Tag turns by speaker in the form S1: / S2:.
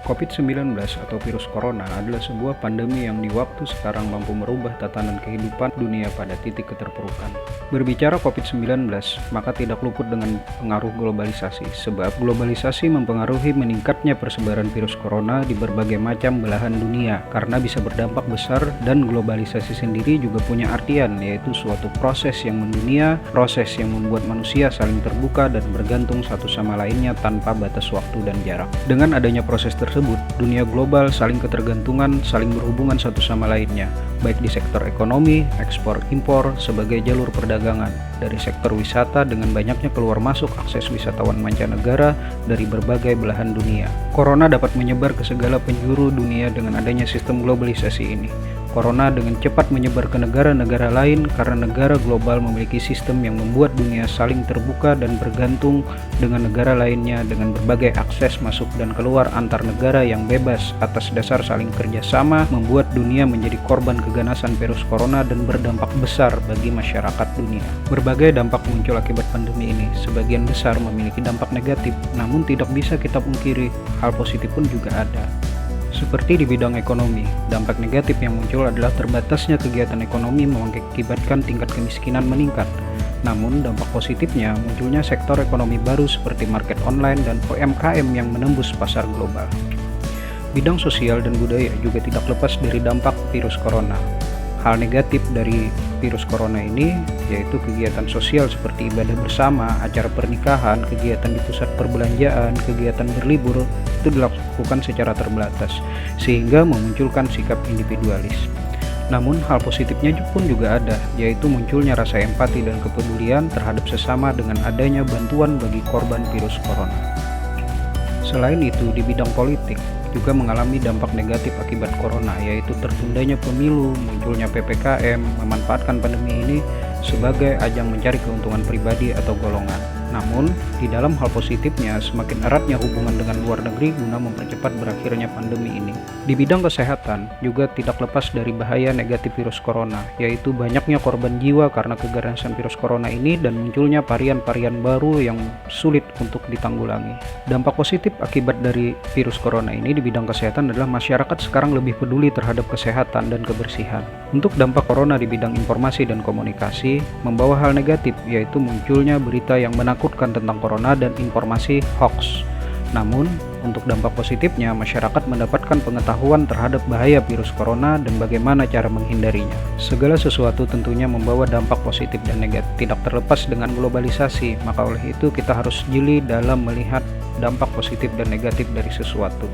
S1: COVID-19 atau virus corona adalah sebuah pandemi yang di waktu sekarang mampu merubah tatanan kehidupan dunia pada titik keterpurukan. Berbicara COVID-19, maka tidak luput dengan pengaruh globalisasi, sebab globalisasi mempengaruhi meningkatnya persebaran virus corona di berbagai macam belahan dunia, karena bisa berdampak besar dan globalisasi sendiri juga punya artian, yaitu suatu proses yang mendunia, proses yang membuat manusia saling terbuka dan bergantung satu sama lainnya tanpa batas waktu dan jarak. Dengan adanya proses tersebut, dunia global saling ketergantungan, saling berhubungan satu sama lainnya, baik di sektor ekonomi, ekspor impor sebagai jalur perdagangan, dari sektor wisata dengan banyaknya keluar masuk akses wisatawan mancanegara dari berbagai belahan dunia. Corona dapat menyebar ke segala penjuru dunia dengan adanya sistem globalisasi ini. Corona dengan cepat menyebar ke negara-negara lain karena negara global memiliki sistem yang membuat dunia saling terbuka dan bergantung dengan negara lainnya dengan berbagai akses masuk dan keluar antar negara yang bebas atas dasar saling kerjasama, membuat dunia menjadi korban keganasan virus corona dan berdampak besar bagi masyarakat dunia. Berbagai dampak muncul akibat pandemi ini, sebagian besar memiliki dampak negatif, namun tidak bisa kita pungkiri, hal positif pun juga ada. Seperti di bidang ekonomi, dampak negatif yang muncul adalah terbatasnya kegiatan ekonomi mengakibatkan tingkat kemiskinan meningkat. Namun dampak positifnya munculnya sektor ekonomi baru seperti market online dan UMKM yang menembus pasar global. Bidang sosial dan budaya juga tidak lepas dari dampak virus corona. Hal negatif dari virus corona ini yaitu kegiatan sosial seperti ibadah bersama, acara pernikahan, kegiatan di pusat perbelanjaan, kegiatan berlibur itu dilakukan secara terbatas sehingga memunculkan sikap individualis. Namun hal positifnya pun juga ada, yaitu munculnya rasa empati dan kepedulian terhadap sesama dengan adanya bantuan bagi korban virus corona. Selain itu, di bidang politik juga mengalami dampak negatif akibat corona, yaitu tertundanya pemilu, munculnya PPKM, memanfaatkan pandemi ini sebagai ajang mencari keuntungan pribadi atau golongan. Namun, di dalam hal positifnya, semakin eratnya hubungan dengan luar negeri guna mempercepat berakhirnya pandemi ini. Di bidang kesehatan, juga tidak lepas dari bahaya negatif virus corona, yaitu banyaknya korban jiwa karena keganasan virus corona ini dan munculnya varian-varian baru yang sulit untuk ditanggulangi. Dampak positif akibat dari virus corona ini di bidang kesehatan adalah masyarakat sekarang lebih peduli terhadap kesehatan dan kebersihan. Untuk dampak corona di bidang informasi dan komunikasi, membawa hal negatif, yaitu munculnya berita yang menakutkan tentang corona dan informasi hoax. Namun, untuk dampak positifnya, masyarakat mendapatkan pengetahuan terhadap bahaya virus corona dan bagaimana cara menghindarinya. Segala sesuatu tentunya membawa dampak positif dan negatif, tidak terlepas dengan globalisasi, maka oleh itu kita harus jeli dalam melihat dampak positif dan negatif dari sesuatu.